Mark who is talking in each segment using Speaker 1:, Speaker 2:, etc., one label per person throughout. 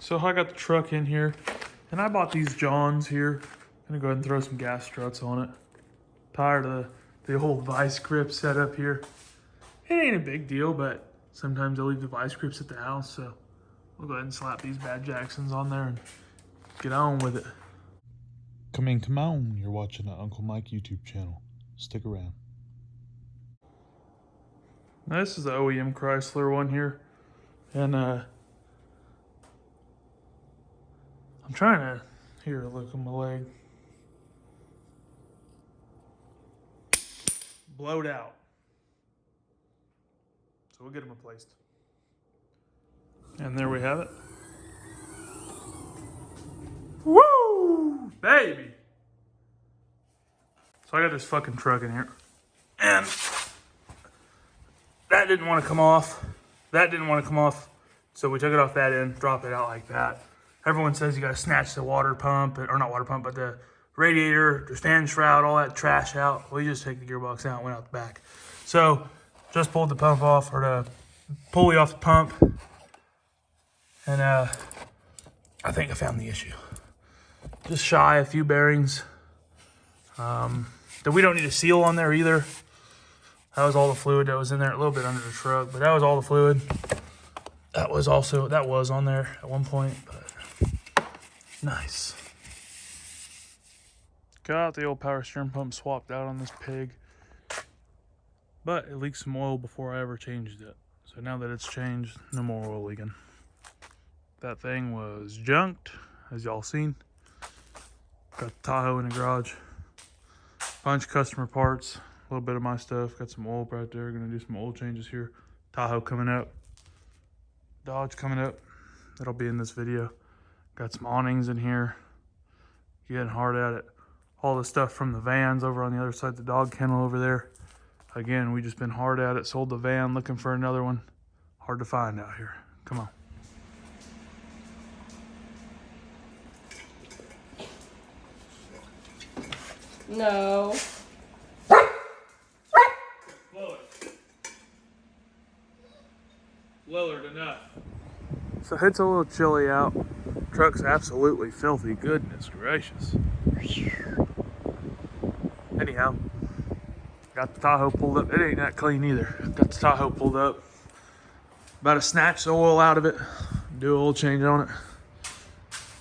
Speaker 1: So I got the truck in here, and I bought these Johns here. I'm gonna go ahead and throw some gas struts on it. Tired of the old vice grip setup here. It ain't a big deal, but sometimes I leave the vice grips at the house, so we'll go ahead and slap these bad Jacksons on there and get on with it.
Speaker 2: Come on, you're watching the Uncle Mike YouTube channel. Stick around.
Speaker 1: Now this is the OEM Chrysler one here, and I'm trying to, here, look at my leg. Blowed out. So we'll get them replaced. And there we have it. Woo! Baby! So I got this fucking truck in here. And that didn't want to come off. That didn't want to come off. So we took it off that end, drop it out like that. Everyone says you gotta snatch the water pump, or not water pump, but the radiator, the fan shroud, all that trash out. Well, you just take the gearbox out and went out the back. So just pulled the pump off, or the pulley off the pump. And I think I found the issue. Just shy a few bearings. That we don't need a seal on there either. That was all the fluid that was in there, a little bit under the truck, but that was all the fluid. That was on there at one point, but nice. Got the old power steering pump swapped out on this pig, but it leaked some oil before I ever changed it. So now that it's changed, no more oil leaking. That thing was junked, as y'all seen. Got the Tahoe in the garage. Bunch of customer parts, a little bit of my stuff. Got some oil right there. Gonna do some oil changes here. Tahoe coming up. Dodge coming up. That'll be in this video. Got some awnings in here. Getting hard at it. All the stuff from the vans over on the other side of the dog kennel over there. Again, we just been hard at it. Sold the van, looking for another one. Hard to find out here. Come on.
Speaker 3: No.
Speaker 1: Blow it. Lowered enough. So it's a little chilly out. Truck's absolutely filthy. Goodness gracious. Anyhow, got the Tahoe pulled up. It ain't that clean either. Got the Tahoe pulled up. About to snatch the oil out of it. Do an oil change on it.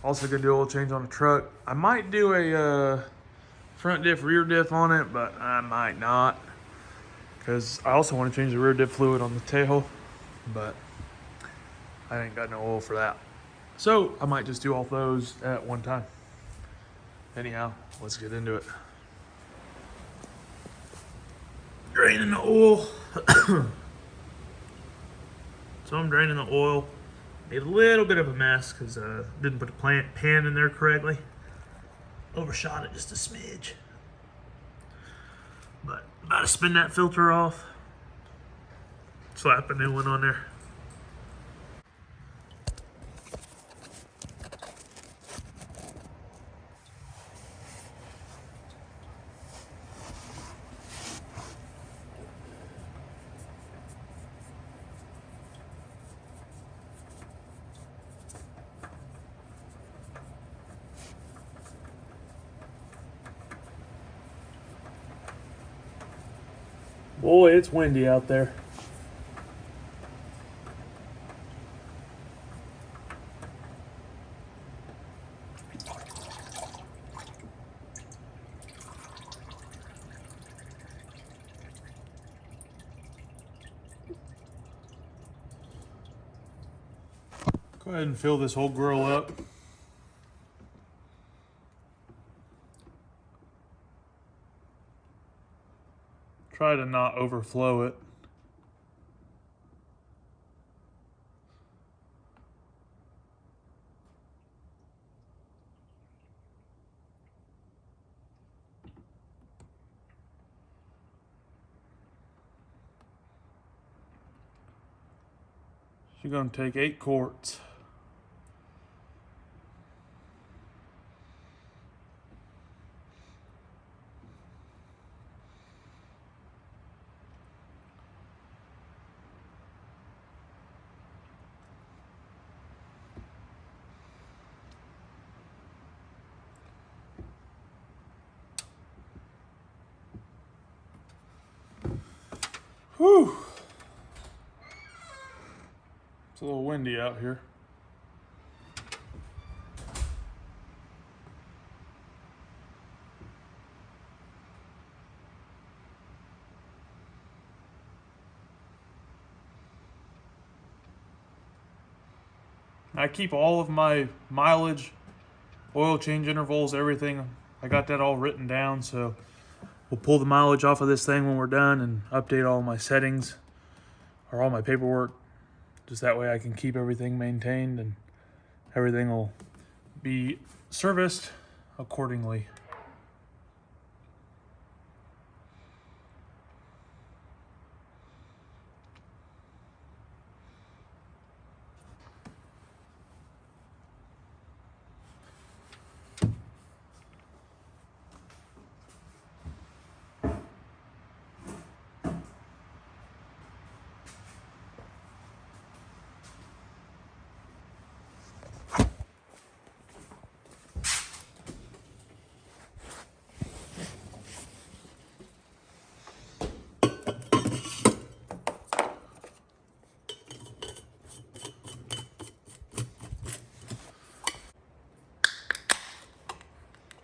Speaker 1: Also gonna do an oil change on the truck. I might do a front diff, rear diff on it, but I might not. Because I also want to change the rear diff fluid on the Tahoe, but I ain't got no oil for that. So I might just do all those at one time. Anyhow, let's get into it. Draining the oil. So I'm draining the oil. Made a little bit of a mess because I didn't put the pan in there correctly. Overshot it just a smidge. But about to spin that filter off. Slap a new one on there. Boy, it's windy out there. Go ahead and fill this whole grill up. Try to not overflow it. You're going to take 8 quarts. Whew. It's a little windy out here. I keep all of my mileage, oil change intervals, everything. I got that all written down, so we'll pull the mileage off of this thing when we're done and update all my settings or all my paperwork. Just that way I can keep everything maintained and everything will be serviced accordingly.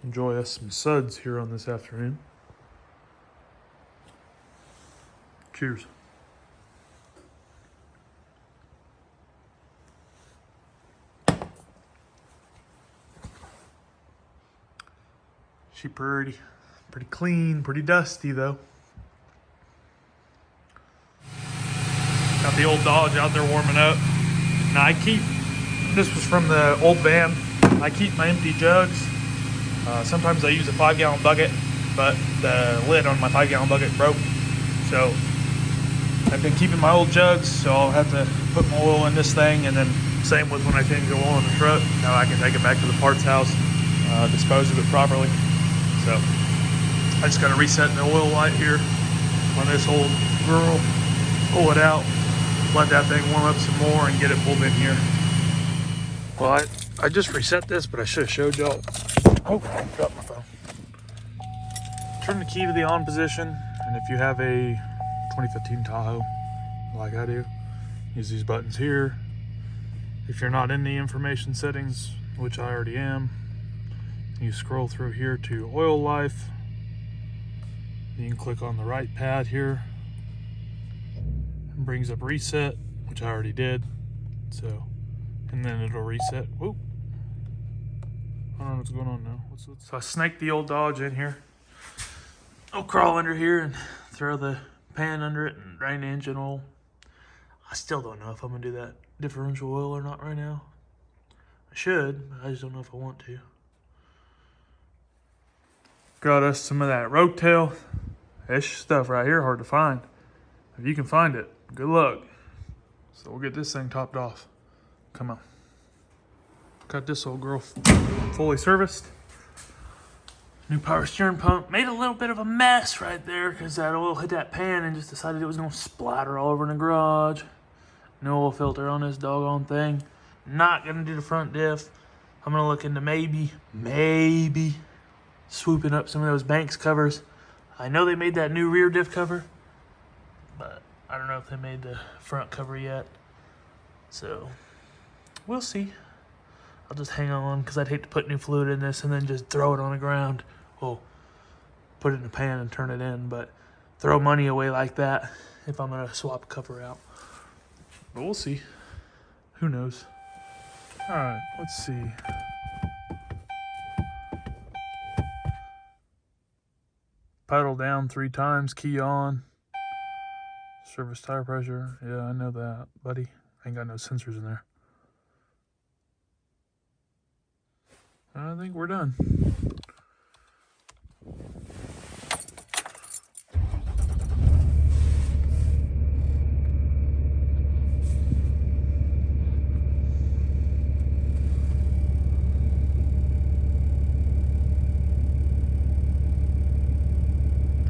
Speaker 1: Enjoy us some suds here on this afternoon. Cheers. She pretty clean, pretty dusty though. Got the old Dodge out there warming up. Now this was from the old van. I keep my empty jugs. Sometimes I use a 5-gallon bucket, but the lid on my 5-gallon bucket broke. So I've been keeping my old jugs, so I'll have to put my oil in this thing, and then same with when I change the oil in the truck. Now I can take it back to the parts house, dispose of it properly. So I just got to reset the oil light here on this old girl, pull it out, let that thing warm up some more, and get it pulled in here. Well, I just reset this, but I should have showed y'all. Oh, dropped my phone. Turn the key to the on position, and if you have a 2015 Tahoe, like I do, use these buttons here. If you're not in the information settings, which I already am, you scroll through here to oil life. You can click on the right pad here. It brings up reset, which I already did. So, and then it'll reset. Whoop. I don't know what's going on now. So I snaked the old Dodge in here. I'll crawl under here and throw the pan under it and drain the engine oil. I still don't know if I'm gonna do that differential oil or not right now. I should, but I just don't know if I want to. Got us some of that roadtail. This stuff right here hard to find. If you can find it, good luck. So we'll get this thing topped off. Come on. Got this old girl fully serviced. New power steering pump. Made a little bit of a mess right there because that oil hit that pan and just decided it was going to splatter all over in the garage. No oil filter on this doggone thing. Not going to do the front diff. I'm going to look into maybe swooping up some of those Banks covers. I know they made that new rear diff cover, but I don't know if they made the front cover yet. So we'll see. I'll just hang on because I'd hate to put new fluid in this and then just throw it on the ground. Well, put it in a pan and turn it in, but throw money away like that if I'm going to swap a cover out. But we'll see. Who knows? All right, let's see. Pedal down 3 times, key on. Service tire pressure. Yeah, I know that, buddy. Ain't got no sensors in there. I think we're done.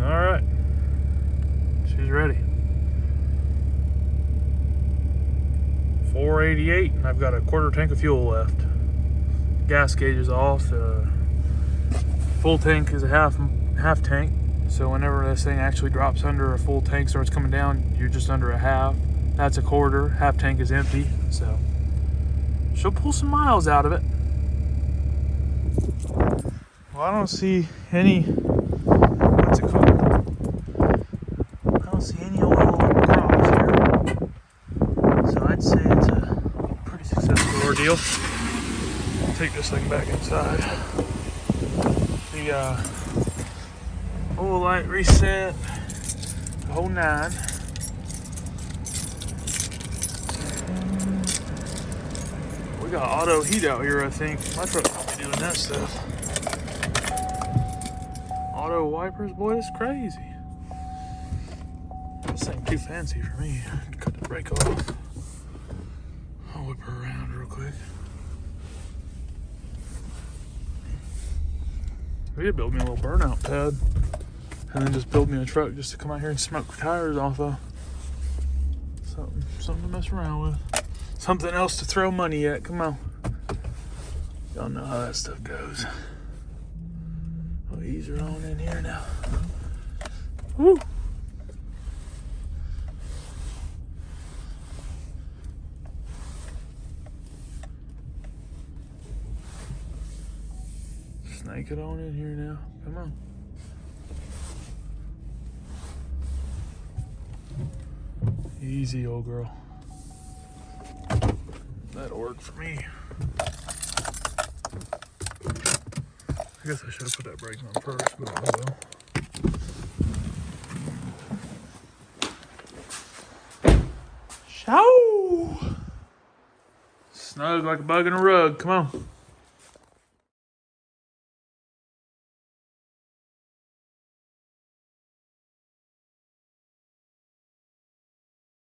Speaker 1: All right. She's ready. 488, and I've got a quarter tank of fuel left. Gas gauge is off. Full tank is a half tank. So whenever this thing actually drops under a full tank, starts coming down, you're just under a half. That's a quarter. Half tank is empty. So she'll pull some miles out of it. Well, I don't see any, what's it called? I don't see any oil drops here. So I'd say it's a pretty successful ordeal. I'll take this thing back inside. The oil light reset, the whole 9. We got auto heat out here, I think. My truck's probably doing that stuff. Auto wipers, boy, it's crazy. This ain't too fancy for me. I can cut the brake off. I'll whip her around real quick. We could build me a little burnout pad and then just build me a truck just to come out here and smoke tires off of. Something to mess around with. Something else to throw money at. Come on. Y'all know how that stuff goes. I'll ease her on in here now. Woo! Snake it on in here now. Come on. Easy, old girl. That'll work for me. I guess I should have put that brake on first, but I will. Show! Snug like a bug in a rug. Come on.